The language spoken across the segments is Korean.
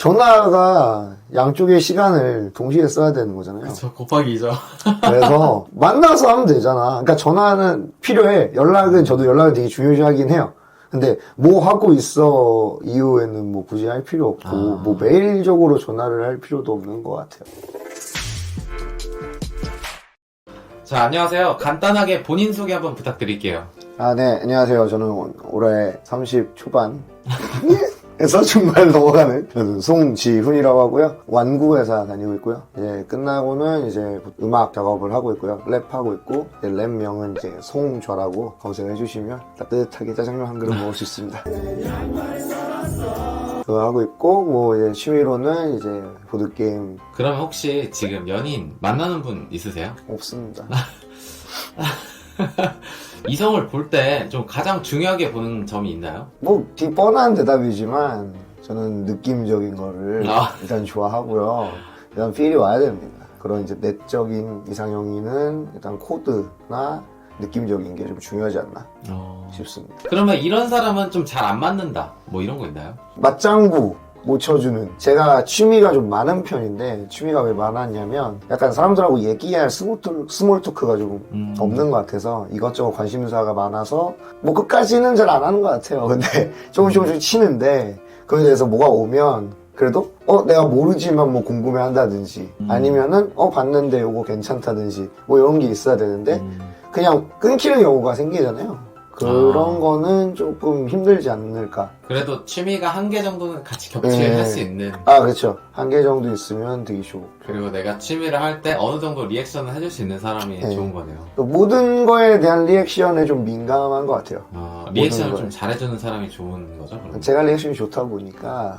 전화가 양쪽의 시간을 동시에 써야 되는 거잖아요. 그쵸, 곱하기 2죠. 그래서 만나서 하면 되잖아. 그러니까 전화는 필요해. 저도 연락을 되게 중요시하긴 해요. 근데 뭐 하고 있어 이후에는 뭐 굳이 할 필요 없고 뭐 매일적으로 전화를 할 필요도 없는 것 같아요. 자, 안녕하세요. 간단하게 본인 소개 한번 부탁드릴게요. 네, 안녕하세요. 저는 올해 30 초반 에서 중반 넘어가는 저는 송지훈이라고 하고요. 완구회사 다니고 있고요. 이제 끝나고는 이제 음악 작업을 하고 있고요. 랩하고 있고 랩명은 이제 송좌라고 검색해 주시면 따뜻하게 짜장면 한 그릇 먹을 수 있습니다. 그거 하고 있고 뭐 이제 취미로는 이제 보드게임 그러면 혹시 지금 연인 만나는 분 있으세요? 없습니다. 이성을 볼 때 좀 가장 중요하게 보는 점이 있나요? 뭐 되게 뻔한 대답이지만 저는 느낌적인 거를 일단 좋아하고요. 일단 필이 와야 됩니다. 그런 이제 내적인 이상형이는 일단 코드나 느낌적인 게 좀 중요하지 않나 싶습니다. 그러면 이런 사람은 좀 잘 안 맞는다 뭐 이런 거 있나요? 맞장구 못 쳐주는. 제가 취미가 좀 많은 편인데 취미가 왜 많았냐면 약간 사람들하고 얘기할 스몰 토크가 좀 없는 것 같아서 이것저것 관심사가 많아서 뭐 끝까지는 잘 안 하는 것 같아요. 근데 조금씩 치는데 그거에 대해서 뭐가 오면 그래도 내가 모르지만 뭐 궁금해 한다든지 아니면은 봤는데 요거 괜찮다든지 뭐 이런 게 있어야 되는데 그냥 끊기는 경우가 생기잖아요. 그런 거는 조금 힘들지 않을까. 그래도 취미가 한 개 정도는 같이 겹치할 수 있는. 그렇죠. 한 개 정도 있으면 되게 좋고. 그리고 내가 취미를 할 때 어느 정도 리액션을 해줄 수 있는 사람이 좋은 거네요. 모든 거에 대한 리액션에 좀 민감한 것 같아요. 리액션을 좀 잘해주는 사람이 좋은 거죠? 그러면? 제가 리액션이 좋다 보니까.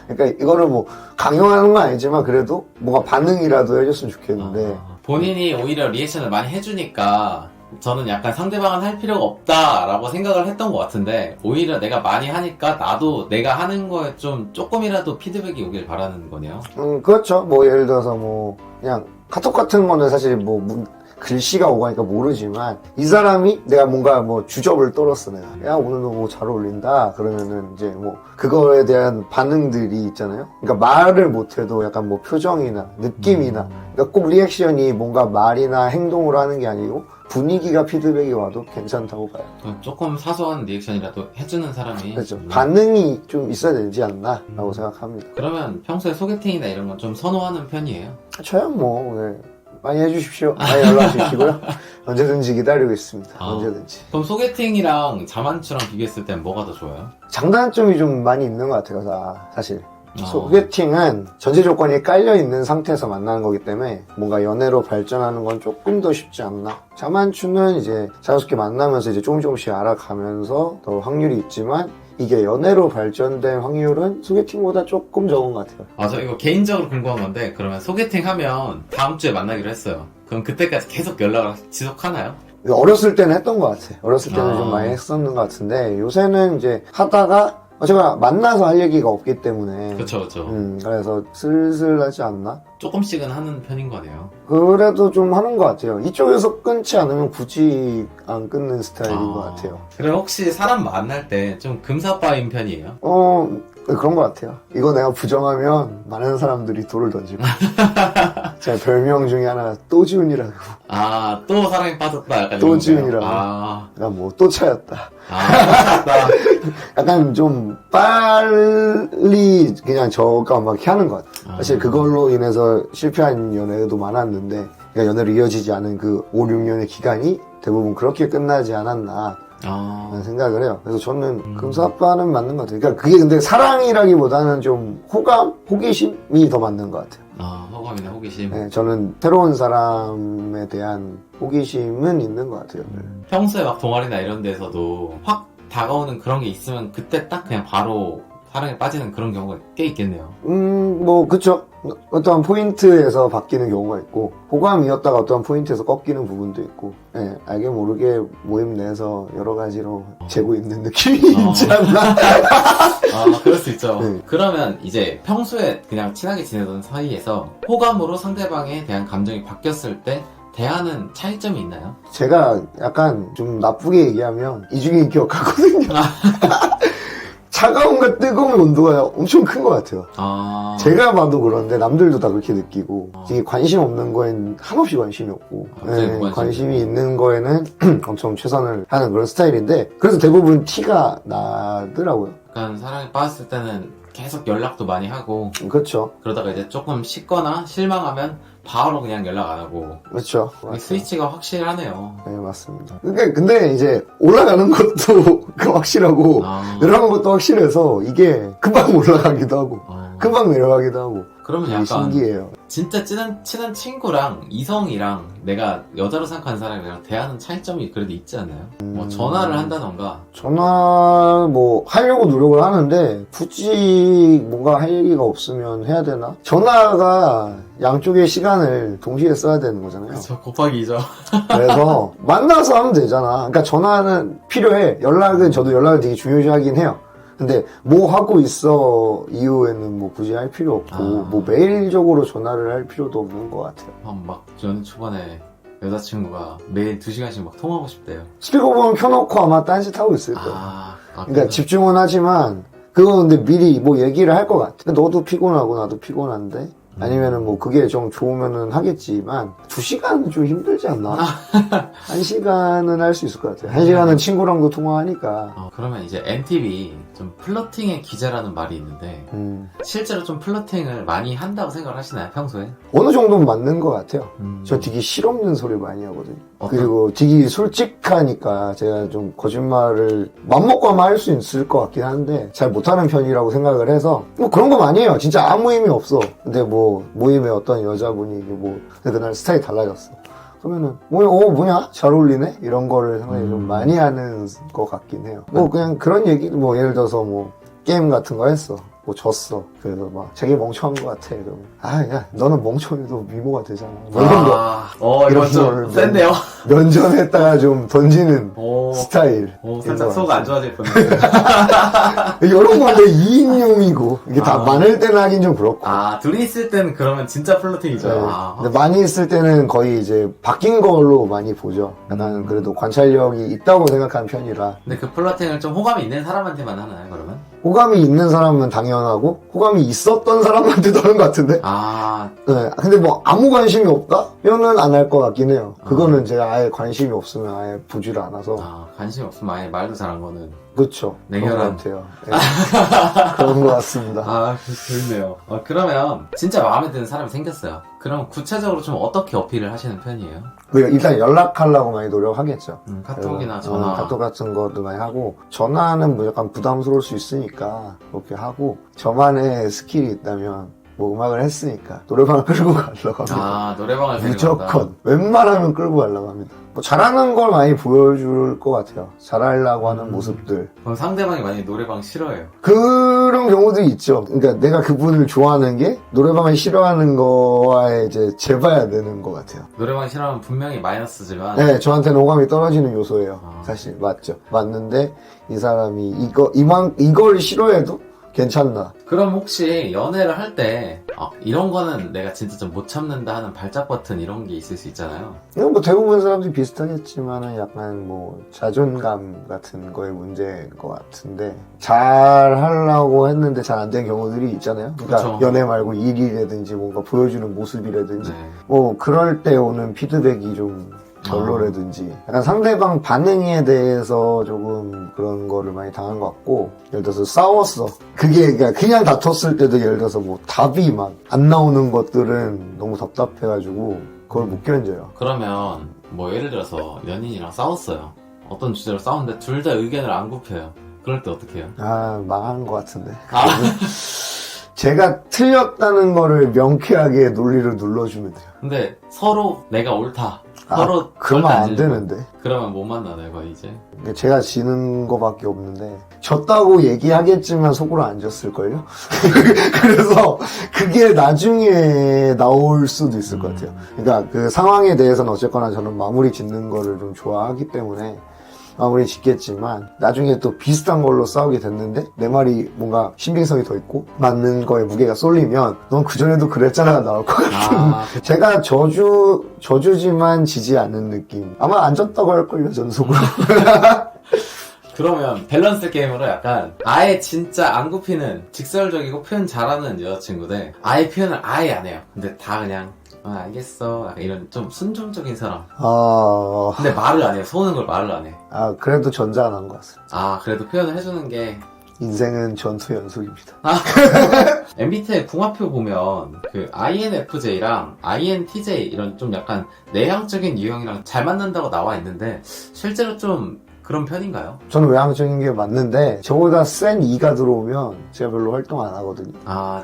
그러니까 이거를 뭐 강요하는 건 아니지만 그래도 뭔가 반응이라도 해줬으면 좋겠는데. 본인이 오히려 리액션을 많이 해주니까 저는 약간 상대방은 할 필요가 없다라고 생각을 했던 것 같은데 오히려 내가 많이 하니까 나도 내가 하는 거에 좀 조금이라도 피드백이 오길 바라는 거네요. 그렇죠. 뭐 예를 들어서 뭐 그냥 카톡 같은 거는 사실 뭐 글씨가 오가니까 모르지만 이 사람이 내가 뭔가 뭐 주접을 떨었어 내가 야 오늘 너 뭐 잘 어울린다 그러면은 이제 뭐 그거에 대한 반응들이 있잖아요. 그러니까 말을 못해도 약간 뭐 표정이나 느낌이나 그러니까 꼭 리액션이 뭔가 말이나 행동으로 하는 게 아니고 분위기가 피드백이 와도 괜찮다고 봐요. 조금 사소한 리액션이라도 해주는 사람이 그렇죠. 반응이 좀 있어야 되지 않나 라고 생각합니다. 그러면 평소에 소개팅이나 이런 건 좀 선호하는 편이에요? 저야 뭐 많이 해주십시오. 많이 연락 주시고요. 언제든지 기다리고 있습니다. 언제든지. 그럼 소개팅이랑 자만추랑 비교했을 땐 뭐가 더 좋아요? 장단점이 좀 많이 있는 것 같아요. 사실. 소개팅은 전제 조건이 깔려있는 상태에서 만나는 거기 때문에 뭔가 연애로 발전하는 건 조금 더 쉽지 않나. 자만추는 이제 자연스럽게 만나면서 이제 조금씩 알아가면서 더 확률이 있지만 이게 연애로 발전된 확률은 소개팅보다 조금 적은 것 같아요. 저 이거 개인적으로 궁금한 건데 그러면 소개팅 하면 다음 주에 만나기로 했어요. 그럼 그때까지 계속 연락을 지속하나요? 어렸을 때는 했던 것 같아요. 어렸을 때는 좀 많이 했었는 것 같은데 요새는 이제 하다가 제가 만나서 할 얘기가 없기 때문에 그쵸. 그래서 슬슬 하지 않나? 조금씩은 하는 편인 거네요. 그래도 좀 하는 것 같아요. 이쪽에서 끊지 않으면 굳이 안 끊는 스타일인 것 같아요. 그럼 혹시 사람 만날 때 좀 금사빠인 편이에요? 그런 것 같아요. 이거 내가 부정하면 많은 사람들이 돌을 던지고 제 별명 중에 하나가 또지훈이라고. 또 사랑에 빠졌다 약간 또지훈이라고. 나 뭐 또 차였다. 약간 좀 빨리 그냥 저가 막 하는 것 같아요. 사실 그걸로 인해서 실패한 연애도 많았는데 그러니까 연애로 이어지지 않은 그 5, 6년의 기간이 대부분 그렇게 끝나지 않았나 라는 생각을 해요. 그래서 저는 금사빠는 맞는 것 같아요. 그러니까 그게 근데 사랑이라기보다는 좀 호기심이 더 맞는 것 같아요. 호감이나 호기심. 네, 저는 새로운 사람에 대한 호기심은 있는 것 같아요. 평소에 막 동아리나 이런 데서도 확 다가오는 그런 게 있으면 그때 딱 그냥 바로 사랑에 빠지는 그런 경우가 꽤 있겠네요. 뭐 그쵸. 어떠한 포인트에서 바뀌는 경우가 있고 호감이었다가 어떠한 포인트에서 꺾이는 부분도 있고 알게 모르게 모임 내에서 여러 가지로 재고 있는 느낌이 있지 않나? 그럴 수 있죠. 그러면 이제 평소에 그냥 친하게 지내던 사이에서 호감으로 상대방에 대한 감정이 바뀌었을 때 대하는 차이점이 있나요? 제가 약간 좀 나쁘게 얘기하면 이중인 기억하거든요. 차가움과 뜨거움의 온도가 엄청 큰 것 같아요. 제가 봐도 그런데 남들도 다 그렇게 느끼고 이게 관심 없는 거엔 한없이 관심이 없고 관심이 있는 거에는 엄청 최선을 하는 그런 스타일인데 그래서 대부분 티가 나더라고요. 그러니까 사랑에 빠졌을 때는 계속 연락도 많이 하고 그렇죠. 그러다가 이제 조금 식거나 실망하면 바로 그냥 연락 안 하고 그렇죠. 이 스위치가 확실하네요. 네, 맞습니다. 그러니까 근데 이제 올라가는 것도 확실하고 내려가는 것도 확실해서 이게 금방 올라가기도 하고 금방 내려가기도 하고 그러면 되게 약간 신기해요. 진짜 친한 친구랑 이성이랑 내가 여자로 생각하는 사람이랑 대하는 차이점이 그래도 있지 않나요? 뭐 전화를 한다던가 전화 뭐 하려고 노력을 하는데 굳이 뭔가 할 얘기가 없으면 해야 되나? 전화가 양쪽의 시간을 동시에 써야 되는 거잖아요. 그쵸, 곱하기 2죠. 그래서 만나서 하면 되잖아. 그러니까 전화는 필요해. 저도 연락을 되게 중요시 하긴 해요. 근데 뭐 하고 있어 이후에는 뭐 굳이 할 필요 없고 뭐 매일적으로 전화를 할 필요도 없는 것 같아요. 막 연애 초반에 여자친구가 매일 2시간씩 막 통화하고 싶대요. 스피커폰 켜놓고 아마 딴짓하고 있을 거예요. 그러니까 그래. 집중은 하지만 그거 근데 미리 뭐 얘기를 할 것 같아. 너도 피곤하고 나도 피곤한데 아니면은 뭐 그게 좀 좋으면은 하겠지만 2시간은 좀 힘들지 않나? 1시간은 할 수 있을 것 같아요. 1시간은 친구랑도 통화하니까. 그러면 이제 NTV 좀 플러팅의 기자라는 말이 있는데 실제로 좀 플러팅을 많이 한다고 생각을 하시나요? 평소에? 어느 정도는 맞는 것 같아요. 저 되게 실없는 소리 많이 하거든요. 그리고 되게 솔직하니까 제가 좀 거짓말을 맘먹고 하면 할 수 있을 것 같긴 한데 잘 못하는 편이라고 생각을 해서 뭐 그런 거 많이 해요. 진짜 아무 의미 없어. 근데 뭐 모임에 어떤 여자분이 뭐 그날 스타일이 달라졌어. 그러면은 뭐냐 잘 어울리네 이런 거를 상당히 좀 많이 하는 것 같긴 해요. 뭐 그냥 그런 얘기 뭐 예를 들어서 뭐 게임 같은 거 했어. 뭐 졌어. 그래서 막 자기 멍청한 것 같아. 그러면 야 너는 멍청해도 미모가 되잖아. 뭐 이런 거. 이런 좀 센데요? 면전에다가 좀 던지는 스타일. 살짝 속 안 좋아질 뻔했어요. 이런 건데 2인용이고 이게 다 많을 때는 하긴 좀 그렇고. 둘이 있을 때는 그러면 진짜 플러팅이죠. 네. 근데 많이 있을 때는 거의 이제 바뀐 걸로 많이 보죠. 나는 그래도 관찰력이 있다고 생각하는 편이라. 근데 그 플러팅을 좀 호감이 있는 사람한테만 하나요, 그러면? 호감이 있는 사람은 당연하고 호감이 있었던 사람한테도 하는 것 같은데. 네. 근데 뭐 아무 관심이 없다? 면은 안 할 것 같긴 해요. 그거는 제가 아예 관심이 없으면 아예 보지를 않아서. 관심이 없으면 아예 말도 잘한 거는. 그렇죠. 냉혈한. 그런 것 같아요. 네. 그런 것 같습니다. 좋네요. 그러면 진짜 마음에 드는 사람이 생겼어요. 그럼 구체적으로 좀 어떻게 어필을 하시는 편이에요? 일단 연락하려고 많이 노력하겠죠. 카톡이나 전화. 카톡 같은 것도 많이 하고 전화는 뭐 약간 부담스러울 수 있으니까 그렇게 하고 저만의 스킬이 있다면 뭐 음악을 했으니까 노래방을 끌고 가려고 합니다. 노래방을 무조건 웬만하면 끌고 가려고 합니다. 뭐 잘하는 걸 많이 보여줄 것 같아요. 잘하려고 하는 모습들. 그럼 상대방이 만약에 노래방 싫어해요? 그런 경우도 있죠. 그러니까 내가 그분을 좋아하는 게 노래방을 싫어하는 거와에 이제 재봐야 되는 것 같아요. 노래방 싫어하면 분명히 마이너스지만 네, 저한테는 호감이 떨어지는 요소예요. 사실 맞죠. 맞는데 이 사람이 이걸 싫어해도 괜찮나. 그럼 혹시 연애를 할 때 이런 거는 내가 진짜 좀 못 참는다 하는 발작 버튼 이런 게 있을 수 있잖아요. 이건 뭐 대부분 사람들이 비슷하겠지만은 약간 뭐 자존감 같은 거의 문제인 것 같은데 잘 하려고 했는데 잘 안 된 경우들이 있잖아요. 그러니까 그쵸. 연애 말고 일이라든지 뭔가 보여주는 모습이라든지 뭐 그럴 때 오는 피드백이 좀 별로라든지 약간 상대방 반응에 대해서 조금 그런 거를 많이 당한 것 같고 예를 들어서 싸웠어 그게 그냥 다퉜을 때도 예를 들어서 뭐 답이 막 안 나오는 것들은 너무 답답해가지고 그걸 못 견뎌요. 그러면 뭐 예를 들어서 연인이랑 싸웠어요. 어떤 주제로 싸웠는데 둘 다 의견을 안 굽혀요. 그럴 때 어떻게 해요? 망한 것 같은데 제가 틀렸다는 거를 명쾌하게 논리를 눌러주면 돼요. 근데 서로 내가 옳다 서로 그러면 안 되는데. 그러면 못 만나네 거의 이제. 제가 지는 거밖에 없는데 졌다고 얘기하겠지만 속으로 안 졌을걸요? 그래서 그게 나중에 나올 수도 있을 것 같아요. 그러니까 그 상황에 대해서는 어쨌거나 저는 마무리 짓는 거를 좀 좋아하기 때문에 마무리 짓겠지만 나중에 또 비슷한 걸로 싸우게 됐는데 내 말이 뭔가 신빙성이 더 있고 맞는 거에 무게가 쏠리면 넌 그전에도 그랬잖아가 나올 것 같은 제가 저주지만 지지 않는 느낌. 아마 안 졌다고 할걸요, 전 속으로. 그러면 밸런스 게임으로 약간 아예 진짜 안 굽히는 직설적이고 표현 잘하는 여자친구들 아예 표현을 아예 안 해요. 근데 다 그냥 알겠어 약간 이런 좀 순종적인 사람. 근데 말을 안 해요. 속는 걸 말을 안 해. 그래도 전자 안 한 것 같습니다. 그래도 표현을 해주는 게 인생은 전투 연속입니다. MBTI 궁합표 보면 그 INFJ랑 INTJ 이런 좀 약간 내향적인 유형이랑 잘 맞는다고 나와 있는데 실제로 좀 그런 편인가요? 저는 외향적인 게 맞는데 저보다 센 E가 들어오면 제가 별로 활동 안 하거든요.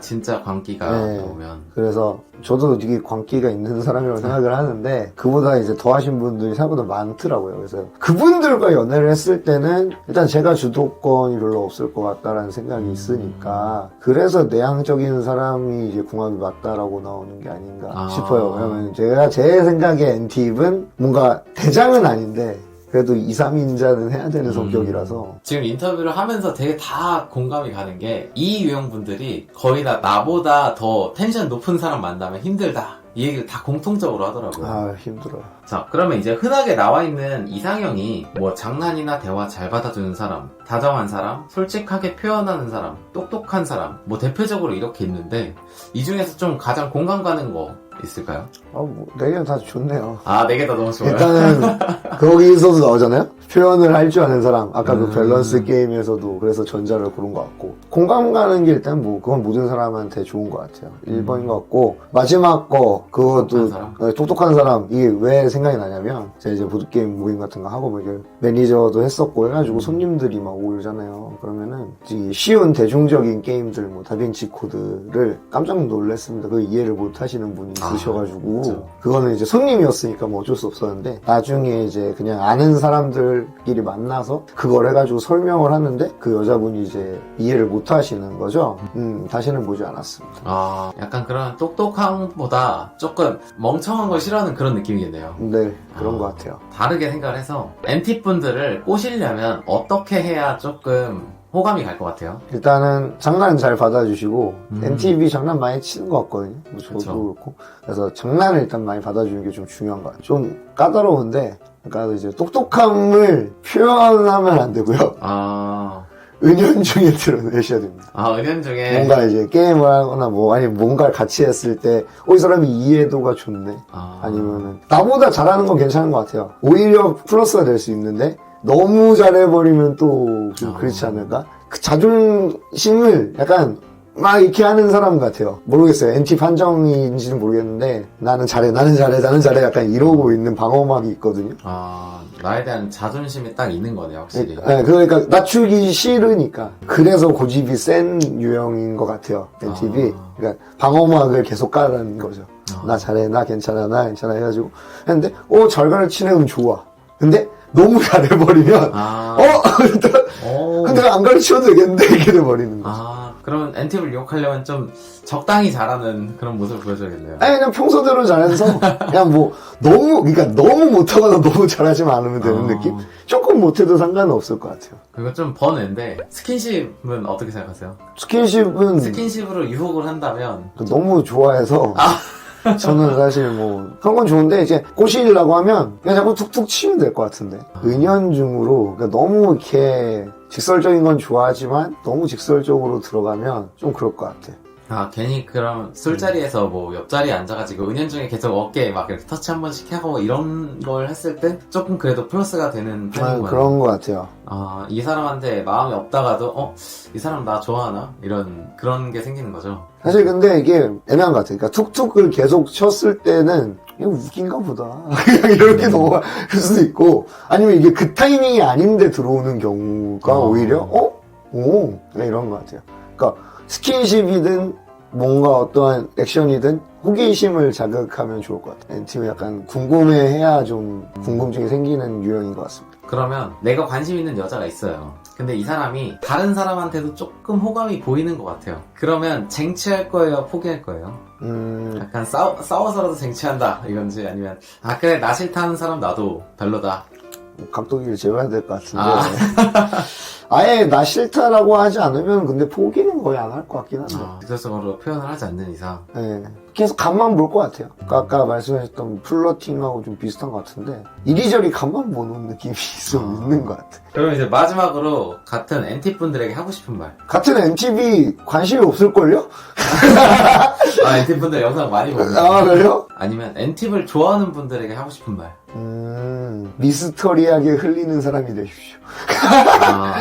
진짜 광기가 들어오면. 그래서 저도 되게 광기가 있는 사람이라고 생각을 하는데 그보다 이제 더 하신 분들이 생각보다 많더라고요. 그래서 그분들과 연애를 했을 때는 일단 제가 주도권이 별로 없을 것 같다라는 생각이 있으니까 그래서 내향적인 사람이 이제 궁합이 맞다라고 나오는 게 아닌가 싶어요. 왜냐면 제가 제 생각에 N팁은 뭔가 대장은 아닌데 그래도 2, 3인자는 해야 되는 성격이라서 지금 인터뷰를 하면서 되게 다 공감이 가는 게 이 유형분들이 거의 다 나보다 더 텐션 높은 사람 만나면 힘들다 이 얘기를 다 공통적으로 하더라고요. 힘들어요. 자, 그러면 이제 흔하게 나와 있는 이상형이 뭐 장난이나 대화 잘 받아주는 사람, 다정한 사람, 솔직하게 표현하는 사람, 똑똑한 사람 뭐 대표적으로 이렇게 있는데 이 중에서 좀 가장 공감 가는 거 있을까요? 네 개 다 좋네요. 네 개 다 너무 좋아요. 일단은 거기서도 나오잖아요. 표현을 할 줄 아는 사람. 아까 그 밸런스 게임에서도 그래서 전자를 고른 것 같고 공감 가는 게 일단 뭐 그건 모든 사람한테 좋은 것 같아요. 1번인 것 같고 마지막 거 그것도 똑똑한 사람. 이게 왜 생각이 나냐면 제가 이제 보드게임 모임 같은 거 하고 뭐 이게 매니저도 했었고 해가지고 손님들이 막 오잖아요. 그러면은 쉬운 대중적인 게임들 뭐 다빈치 코드를 깜짝 놀랐습니다. 그걸 이해를 못 하시는 분이 있으셔가지고 그거는 이제 손님이었으니까 뭐 어쩔 수 없었는데 나중에 이제 그냥 아는 사람들끼리 만나서 그걸 해가지고 설명을 하는데 그 여자분이 이제 이해를 못 하시는 거죠. 다시는 보지 않았습니다. 약간 그런 똑똑함보다 조금 멍청한 걸 싫어하는 그런 느낌이겠네요. 네, 그런 것 같아요. 다르게 생각을 해서 NT분들을 꼬시려면 어떻게 해야 조금 호감이 갈 것 같아요? 일단은 장난은 잘 받아주시고 NTV 장난 많이 치는 것 같거든요. 뭐 저도 그렇고 그래서 장난을 일단 많이 받아주는 게 좀 중요한 것 같아요. 좀 까다로운데 그러니까 이제 똑똑함을 표현하면 안 되고요. 은연중에 드러내셔야 됩니다. 은연중에 뭔가 이제 게임을 하거나 뭐 아니 뭔가를 같이 했을 때 이 사람이 이해도가 좋네. 아니면은 나보다 잘하는 건 괜찮은 것 같아요. 오히려 플러스가 될 수 있는데 너무 잘해버리면 또 좀 그렇지 않을까? 그 자존심을 약간 막 이렇게 하는 사람 같아요. 모르겠어요. NT 판정인지는 모르겠는데 나는 잘해 약간 이러고 있는 방어막이 있거든요. 나에 대한 자존심이 딱 있는 거네요, 확실히. 그러니까 낮추기 싫으니까. 그래서 고집이 센 유형인 것 같아요, NTV. 그러니까 방어막을 계속 깔아는 거죠. 나 잘해, 나 괜찮아 해가지고 했는데 잘 가르치네, 그럼 좋아. 근데 너무 잘해버리면 근데 안 가르쳐도 되겠는데 이렇게 돼버리는 거죠. 그러면 NTV를 유혹하려면 좀 적당히 잘하는 그런 모습을 보여줘야겠네요. 그냥 평소대로 잘해서 그냥 뭐 그러니까 너무 못하거나 너무 잘하지만 않으면 되는 느낌? 조금 못해도 상관은 없을 것 같아요. 그거 좀 번외인데 스킨십은 어떻게 생각하세요? 스킨십으로 유혹을 한다면 너무 좋아해서 저는 사실 뭐 그런 건 좋은데 이제 꼬시려고 하면 그냥 자꾸 툭툭 치면 될 것 같은데 은연중으로 그러니까 너무 이렇게 직설적인 건 좋아하지만 너무 직설적으로 들어가면 좀 그럴 것 같아. 괜히 그럼 술자리에서 뭐 옆자리에 앉아가지고 은연중에 계속 어깨에 막 이렇게 터치 한 번씩 하고 이런 걸 했을 때 조금 그래도 플러스가 되는 편인 거예요. 그런 것 같아요. 이 사람한테 마음이 없다가도 이 사람 나 좋아하나? 그런 게 생기는 거죠. 사실 근데 이게 애매한 것 같아요. 그러니까 툭툭을 계속 쳤을 때는 이거 웃긴가 보다. 그냥 이렇게 넘어갈 수도 있고 아니면 이게 그 타이밍이 아닌데 들어오는 경우가 오히려 이런 것 같아요. 그러니까 스킨십이든 뭔가 어떠한 액션이든 호기심을 자극하면 좋을 것 같아요. NT는 약간 궁금해해야 좀 궁금증이 생기는 유형인 것 같습니다. 그러면 내가 관심 있는 여자가 있어요. 근데 이 사람이 다른 사람한테도 조금 호감이 보이는 것 같아요. 그러면 쟁취할 거예요? 포기할 거예요? 약간 싸워서라도 쟁취한다 이건지 아니면 그래 나 싫다는 사람 나도 별로다. 각도기를 재봐야 될 것 같은데 아예 나 싫다라고 하지 않으면 근데 포기는 거의 안 할 것 같긴 한데. 직접적으로 표현을 하지 않는 이상. 네. 계속 간만 볼 것 같아요. 아까 말씀하셨던 플러팅하고 좀 비슷한 것 같은데 이리저리 간만 보는 느낌이 좀 있는 것 같아. 그럼 이제 마지막으로 같은 NT 분들에게 하고 싶은 말. 같은 MTV 관심이 없을걸요? NT 분들 영상 많이 보는데. 그래요? 아니면 NT를 좋아하는 분들에게 하고 싶은 말. 미스터리하게 흘리는 사람이 되십시오.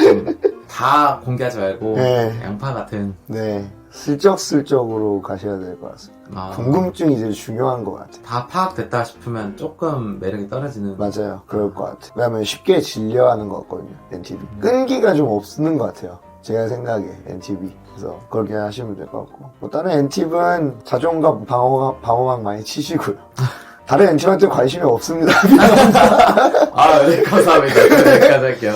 좀 다 공개하지 말고 네. 양파 같은. 네. 슬쩍슬쩍으로 가셔야 될 것 같습니다. 궁금증이 제일 중요한 것 같아요. 다 파악됐다 싶으면 조금 매력이 떨어지는. 맞아요. 그럴 것 같아요. 왜냐면 쉽게 질려하는 것 같거든요. NTV. 끈기가 좀 없는 것 같아요. 제가 생각에 NTV. 그래서 그렇게 하시면 될 것 같고. 뭐 다른 NTV는 자존감 방어막 많이 치시고요. 다른 NTV한테 관심이 없습니다. 네, 감사합니다. 여기까지 할게요.